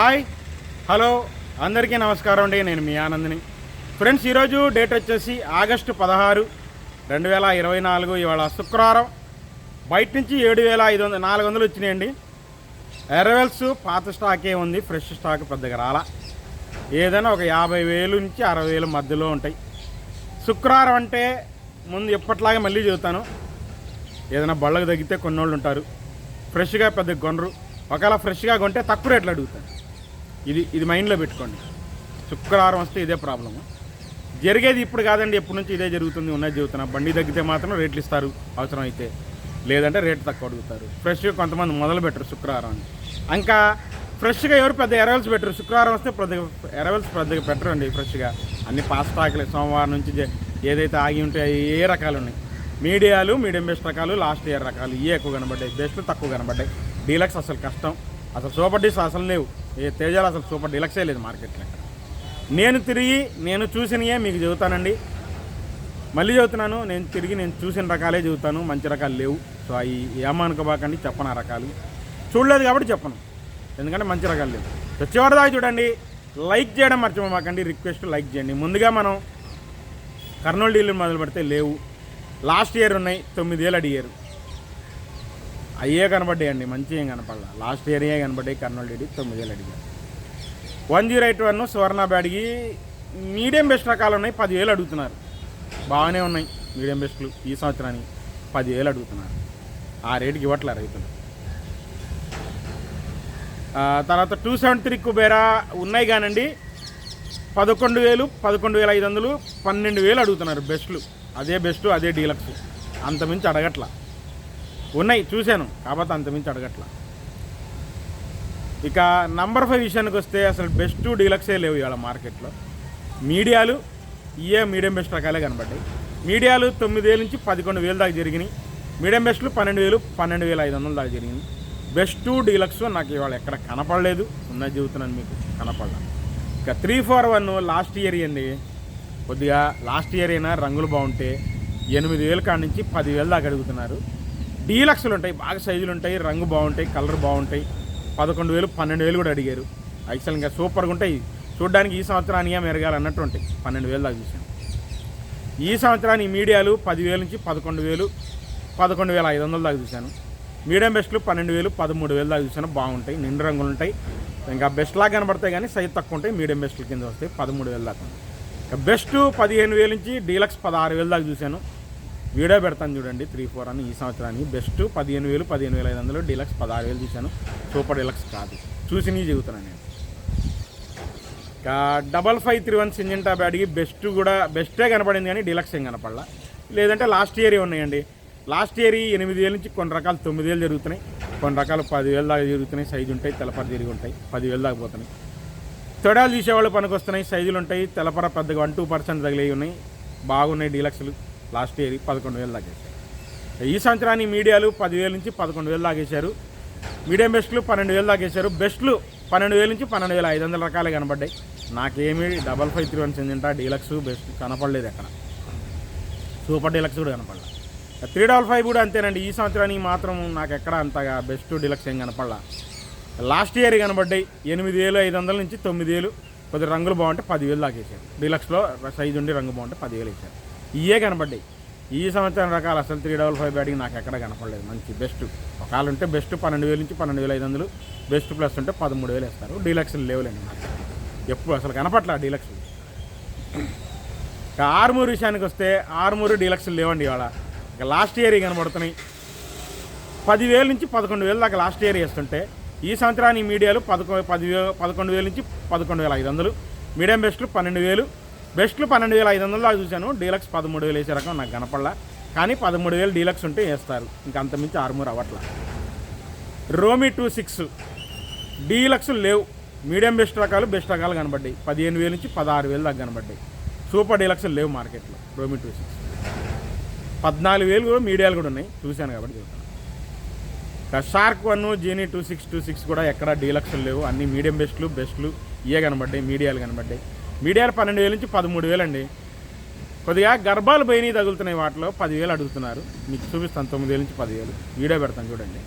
Hi hello అందరికీ నమస్కారం అండి. నేను మీ ఆనంద్ని. ఫ్రెండ్స్, ఈరోజు డేట్ వచ్చేసి ఆగస్టు 16, 2024. ఇవాళ శుక్రవారం. బయట నుంచి 7,400 వచ్చినాయండి. ఎరవెల్స్ పాత స్టాకే ఉంది, ఫ్రెష్ స్టాక్ పెద్దగా రాలా. ఏదైనా ఒక 50,000 నుంచి 60,000 మధ్యలో ఉంటాయి. శుక్రవారం అంటే ముందు ఎప్పట్లాగే మళ్ళీ చెబుతాను, ఏదైనా బళ్ళకు తగ్గితే కొన్నోళ్ళు ఉంటారు, ఫ్రెష్గా పెద్దగా కొనరు. ఒకవేళ ఫ్రెష్గా కొంటే తక్కువ రేట్లు అడుగుతారు. ఇది మైండ్లో పెట్టుకోండి. శుక్రవారం వస్తే ఇదే ప్రాబ్లము. జరిగేది ఇప్పుడు కాదండి, ఎప్పటి నుంచి ఇదే జరుగుతుంది. ఉన్నది చెబుతున్నా, బండి తగ్గితే మాత్రం రేట్లు ఇస్తారు అవసరం అయితే, లేదంటే రేటు తక్కువ అడుగుతారు. ఫ్రెష్గా కొంతమంది మొదలు పెట్టరు శుక్రవారం అని. ఇంకా ఫ్రెష్గా ఎవరు పెద్ద ఎరవెల్స్ పెట్టరు. శుక్రవారం వస్తే పెద్దగా ఎరవెల్స్ పెద్దగా పెట్టరు అండి. ఫ్రెష్గా అన్ని పాస్ స్టాకులే. సోమవారం నుంచి ఏదైతే ఆగి ఉంటాయో ఏ రకాలు ఉన్నాయి, మీడియాలు, మీడియం బెస్ట్ రకాలు, లాస్ట్ ఇయర్ రకాలు ఇవే ఎక్కువ కనబడ్డాయి. బెస్ట్లు తక్కువ కనబడ్డాయి. డీలక్స్ అసలు కష్టం. అసలు సూపర్ డీస్ అసలు లేవు. ఏ తేజాలు అసలు సూపర్ డీలక్సే లేదు మార్కెట్లో. నేను చూసినయే మీకు చెబుతానండి. మళ్ళీ చెబుతున్నాను, నేను చూసిన రకాలే చెబుతాను. మంచి రకాలు లేవు. సో అవి ఏమనుకోబాకండి, చెప్పను. ఆ రకాలు చూడలేదు కాబట్టి చెప్పను, ఎందుకంటే మంచి రకాలు లేవు. వచ్చేవాడిదాకా చూడండి. లైక్ చేయడం మర్చిపోమాకండి. రిక్వెస్ట్, లైక్ చేయండి. ముందుగా మనం కర్నూలు డీలర్ మొదలు పెడితే లేవు. లాస్ట్ ఇయర్ ఉన్నాయి, 9,000 అడిగారు. అయ్యే కనబడ్డాయండి, మంచి ఏం కనపడాల. లాస్ట్ ఇయర్ కనబడ్డాయి. కర్నూలు డీడీ 9,000 అడిగారు. 1081 సువర్ణ బ్యాడ్కి మీడియం బెస్ట్ రకాలు ఉన్నాయి, 10,000 అడుగుతున్నారు. బాగానే ఉన్నాయి మీడియం బెస్ట్లు. ఈ సంవత్సరానికి 10,000 అడుగుతున్నారు. ఆ రేటుకి ఇవ్వట్లే రైతులు. తర్వాత 273 కుబేరా ఉన్నాయి కానండి, 11,000, 11,500, 12,000 అడుగుతున్నారు బెస్ట్లు. అదే బెస్ట్, అదే డీలక్స్. అంతమించి అడగట్లా. ఉన్నాయి, చూశాను, కాకపోతే అంతమించి అడగట్లా. ఇక నంబర్ 5 విషయానికి వస్తే అసలు బెస్ట్ డీలక్సే లేవు ఇవాళ మార్కెట్లో. మీడియాలు ఇయే మీడియం బెస్ట్ రకాలే కనబడ్డాయి. మీడియాలు 9,000 నుంచి 11,000 దాకా జరిగినాయి. మీడియం బెస్ట్లు 12,000, 12,500 దాకా జరిగింది. బెస్ట్ డీలక్స్ నాకు ఇవాళ ఎక్కడ కనపడలేదు. ఉన్నది చెబుతున్నాను మీకు, కనపడలా. ఇక 341 లాస్ట్ ఇయర్ అండి. కొద్దిగా లాస్ట్ ఇయర్ అయినా రంగులు బాగుంటే 8,000 కాడి నుంచి 10,000 దాకా అడుగుతున్నారు. డీలక్స్లు ఉంటాయి, బాగా సైజులు ఉంటాయి, రంగు బాగుంటాయి, కలర్ బాగుంటాయి. 11,000, 12,000 కూడా అడిగారు. యాక్చువల్ ఇంకా సూపర్గా ఉంటాయి చూడడానికి. ఈ సంవత్సరానికి మెరగాలి అన్నట్టు ఉంటాయి. 12,000 దాకా చూసాను. ఈ సంవత్సరానికి మీడియాలు 10,000 నుంచి 11,000, 11,500 దాకా చూశాను. మీడియం బెస్ట్లు 12,000, 13,000 దాకా చూశాను. బాగుంటాయి, నిండు రంగులు ఉంటాయి. ఇంకా బెస్ట్ లాగా కనబడతాయి కానీ సైజ్ తక్కువ ఉంటాయి. మీడియం బెస్ట్ల కింద వస్తాయి. 13,000 దాకా. ఇక బెస్ట్ 15,000 నుంచి డీలక్స్ 16,000 దాకా చూశాను. వీడియో పెడతాను చూడండి. 3-4 అని. ఈ సంవత్సరానికి బెస్ట్ 15,000, 15,500, డీలక్స్ 16,000 చూశాను. సూపర్ డీలక్స్ కాదు, చూసి చెబుతున్నాను నేను. ఇంకా 5531 సింజెంటా బ్యాడ్కి బెస్ట్ కూడా బెస్టే కనపడింది కానీ డీలక్స్ ఏం కనపడలా. లేదంటే లాస్ట్ ఇయర్ ఉన్నాయండి. లాస్ట్ ఇయర్ 8,000 నుంచి కొన్ని రకాలు 9,000 జరుగుతున్నాయి, కొన్ని రకాలు 10,000 దాకా జరుగుతున్నాయి. సైజు ఉంటాయి, తెల్లపర తిరిగి ఉంటాయి, 10,000 దాకా పోతున్నాయి. తొడాలు తీసేవాళ్ళు పనికి వస్తున్నాయి, సైజులు ఉంటాయి, తెల్లపర పెద్దగా 1-2% తగిలేవి ఉన్నాయి. బాగున్నాయి డీలక్స్లు. లాస్ట్ ఇయర్ 11,000 దాకా వేశారు. ఈ సంవత్సరానికి మీడియాలు 10,000 నుంచి 11,000 దాకా వేశారు. మీడియం బెస్ట్లు 12,000 దాకా వేశారు. బెస్ట్లు 12,000 నుంచి 12,500 రకాలే కనబడ్డాయి. నాకేమీ 5531 సింజెంటా డీలక్స్ బెస్ట్ కనపడలేదు ఎక్కడ. సూపర్ డీలక్స్ కూడా కనపడలేదు. 355 కూడా అంతేనండి. ఈ సంవత్సరానికి మాత్రం నాకు ఎక్కడ అంతగా బెస్ట్ డీలక్స్ ఏం కనపడలా. లాస్ట్ ఇయర్ కనబడ్డాయి 8,500 నుంచి 9,000. కొద్దిగా రంగులు బాగుంటే 10,000 దాకా వేసారు. డీలక్స్లో సైజు ఉండి రంగు బాగుంటే 10,000 వేసారు. ఇవే కనబడ్డాయి. ఈ సంవత్సరం రకాలు అసలు 355 బ్యాటింగ్ నాకు ఎక్కడ కనపడలేదు. మంచి బెస్ట్ ఒకవేళ ఉంటే బెస్ట్ 12,000 నుంచి 12,500, బెస్ట్ ప్లస్ ఉంటే 13,000 వేస్తారు. డీలక్స్లు లేవులేండి నాకు ఎప్పుడు అసలు కనపట్ల డీలక్స్లు. ఇక ఆర్మూర్ విషయానికి వస్తే ఆర్మూర్ డీలక్స్లు లేవండి ఇవాళ. ఇక లాస్ట్ ఇయర్ కనబడుతున్నాయి 10,000 నుంచి 11,000 దాకా లాస్ట్ ఇయర్ వేస్తుంటే, ఈ సంవత్సరానికి మీడియాలు 11,000 నుంచి 11,500, మీడియం బెస్ట్లు 12,000, బెస్ట్లు 12,500 దాకా చూశాను. డీలక్స్ 13,000 వేసే రకం నాకు కనపడలా. కానీ 13,000 డీలక్స్ ఉంటే వేస్తారు. ఇంకా అంతమించి ఆర్మూర్ అవ్వట్లా. రోమి 26 డీలక్స్ లేవు. మీడియం బెస్ట్ రకాలు కనబడ్డాయి. 15,000 నుంచి 16,000 దాకా కనబడ్డాయి. సూపర్ డీలక్స్ లేవు మార్కెట్లో. రోమి 26 14,000 కూడా మీడియాలు కూడా ఉన్నాయి, చూశాను కాబట్టి చెప్తాను. షార్క్ 1, జీనీ 2626 కూడా ఎక్కడ డీలక్స్ లేవు. అన్ని మీడియం బెస్ట్లు ఇవే కనబడ్డాయి. మీడియాలు కనబడ్డాయి. మీడియాలు 12,000 నుంచి 13,000 అండి. కొద్దిగా గర్భాలు పోయినవి తగులుతున్నాయి, వాటిలో 10,000 అడుగుతున్నారు. మీకు చూపిస్తాను. 9,000 నుంచి 10,000 వీడియో పెడతాను చూడండి.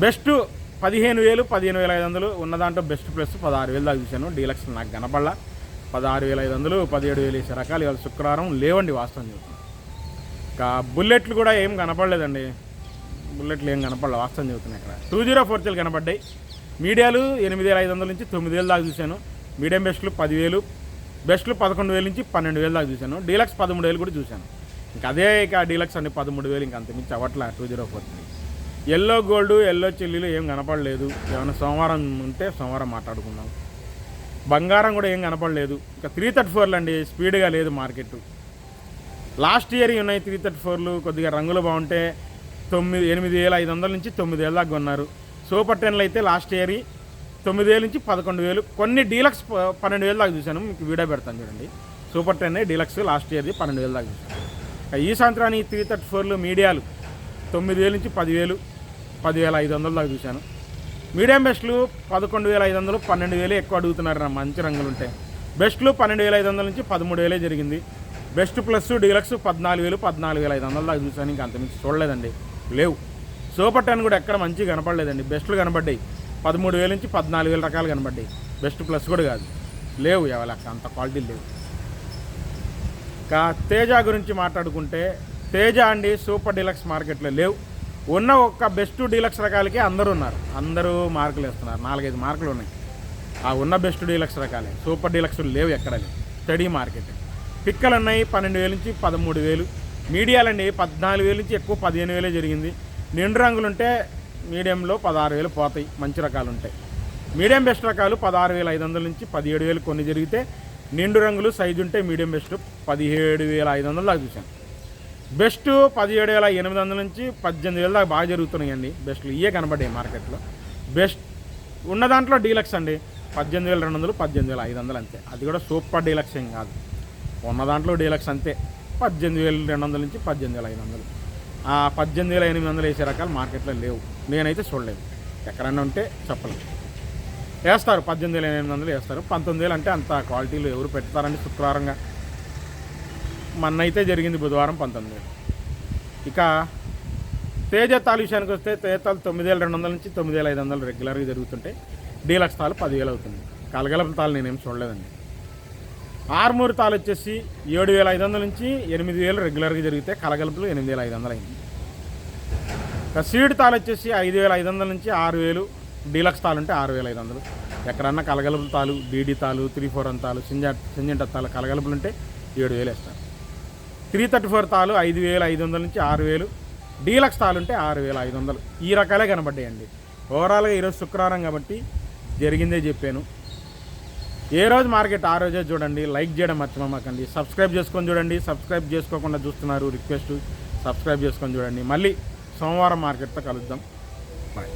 బెస్ట్ 15,000 15,500 ఉన్న దాంట్లో బెస్ట్ ప్లస్ 16,000 దాకా చూశాను. డీలక్స్ నాకు కనపడలా. 16,500 17,000 వేసే రకాలు ఇవాళ శుక్రవారం లేవండి వాస్తవం చెబుతున్నాను. ఇంకా బుల్లెట్లు కూడా ఏం కనపడలేదండి. బుల్లెట్లు ఏం కనపడలేదు వాస్తవం చెబుతున్నాయి. ఇక్కడ 204 కనపడ్డాయి. మీడియాలు 8,500 నుంచి 9,000 దాకా చూశాను. మీడియం బెస్ట్లు 10,000, బెస్ట్లు 11,000 నుంచి 12,000 దాకా చూశాను. డీలక్స్ 13,000 కూడా చూశాను. ఇంకా అదే ఇక డీలక్స్ అండి 13,000, ఇంకా అంతమించి అవ్వట్లా 204. ఎల్లో గోల్డ్ ఎల్లో చెల్లీలు ఏం కనపడలేదు. ఏమైనా సోమవారం ఉంటే సోమవారం మాట్లాడుకుందాం. బంగారం కూడా ఏం కనపడలేదు. ఇంకా 334 అండి, స్పీడ్గా లేదు మార్కెట్. లాస్ట్ ఇయర్ ఉన్నాయి 334లు, కొద్దిగా రంగులు బాగుంటే 8,500 నుంచి 9,000 దాకా కొన్నారు. సూపర్ 10లు అయితే లాస్ట్ ఇయర్ 9,000 నుంచి 11,000, కొన్ని డీలక్స్ 12,000 దాకా చూశాను. మీకు వీడియో పెడతాను చూడండి. సూపర్ 10 డీలక్స్ లాస్ట్ ఇయర్ది 12,000 దాకా చూశాను. ఈ సంవత్సరానికి 334లు మీడియాలు 9,000 నుంచి 10,000, 10,500 దాకా చూశాను. మీడియం బెస్ట్లు 11,500, 12,000 ఎక్కువ అడుగుతున్నారు. మంచి రంగులు ఉంటాయి. బెస్ట్లు 12,500 నుంచి 13,000 జరిగింది. బెస్ట్ ప్లస్ డీలక్స్ 14,000, 14,500 దాకా చూశాను. ఇంకా అంతమించి చూడలేదండి, లేవు. సూపర్ 10 కూడా ఎక్కడ మంచిగా కనపడలేదండి. బెస్ట్లు కనపడ్డాయి 13,000 నుంచి 14,000 రకాలు కనపడ్డాయి. బెస్ట్ ప్లస్ కూడా కాదు, లేవు. ఎవరు అంత క్వాలిటీ లేవు. ఇంకా తేజ గురించి మాట్లాడుకుంటే తేజ అండి సూపర్ డీలక్స్ మార్కెట్లో లేవు. ఉన్న ఒక్క బెస్ట్ డీలక్స్ రకాలకి అందరూ ఉన్నారు. అందరూ మార్కులు వేస్తున్నారు. 4-5 మార్కులు ఉన్నాయి. ఆ ఉన్న బెస్ట్ డీలక్స్ రకాలే. సూపర్ డీలక్స్ లేవు ఎక్కడ లేవు. Study market. పిక్కలు ఉన్నాయి 12,000 నుంచి 13,000. మీడియాలండి 14,000 నుంచి ఎక్కువ 15,000 జరిగింది. నిండు రంగులు ఉంటే మీడియంలో 16,000 పోతాయి. మంచి రకాలు ఉంటాయి. మీడియం బెస్ట్ రకాలు 16,500 నుంచి 17,000 కొన్ని జరిగితే, నిండు రంగులు సైజు ఉంటే మీడియం బెస్ట్ 17,500 దాకా చూశాను. బెస్ట్ 17,800 నుంచి 18,000 దాకా బాగా జరుగుతున్నాయండి. బెస్ట్లు ఇవే కనబడ్డాయి మార్కెట్లో. బెస్ట్ ఉన్న దాంట్లో డీలక్స్ అండి 18,200, 18,500 అంతే. అది కూడా సూపర్ డీలక్స్ ఏం కాదు. ఉన్న దాంట్లో డీలక్స్ అంతే 18,200 నుంచి 18,500. ఆ 18,800 వేసే రకాలు మార్కెట్లో లేవు. నేనైతే చూడలేదు. ఎక్కడన్నా ఉంటే చెప్పలేదు. వేస్తారు 18,800 వేస్తారు. 19,000 అంటే అంత క్వాలిటీలు ఎవరు పెడతారండి శుక్రవారంగా. మన్నైతే జరిగింది బుధవారం 19,000. ఇక తేజ తాలు విషయానికి వస్తే తేజతాలు 9,200 నుంచి 9,500 రెగ్యులర్గా జరుగుతుంటే, డీలక్స్ తాలు 10,000 అవుతుంది. కలగలప తాలు నేనేం చూడలేదండి. ఆర్మూర్ తాలు వచ్చేసి 7,500 నుంచి 8,000 రెగ్యులర్గా జరిగితే, కలగలుపులు 8,500 అయింది. ఇక సీడ్ తాలు వచ్చేసి 5,500 నుంచి 6,000, డీలక్స్ తాలు ఉంటే 6,500. ఎక్కడన్నా కలగలుపుల తాలు, డీడీ తాలు, 341 తాలు, సింజంట తాలు కలగలుపులు ఉంటే 7,000 వేస్తారు. 334 తాలు 5,500 నుంచి 6,000, డీలక్స్ తాలు ఉంటే 6,500. ఈ రకాలే కనబడ్డాయండి. ఓవరాల్గా ఈరోజు శుక్రవారం కాబట్టి జరిగిందే చెప్పాను. ఏ రోజు మార్కెట్ ఆ రోజే చూడండి. లైక్ చేయడం మర్చిపోమాకండి. సబ్స్క్రైబ్ చేసుకొని చూడండి. సబ్స్క్రైబ్ చేసుకోకుండా చూస్తున్నారు, రిక్వెస్ట్ సబ్స్క్రైబ్ చేసుకొని చూడండి. మళ్ళీ సోమవారం మార్కెట్తో కలుద్దాం. బాయ్.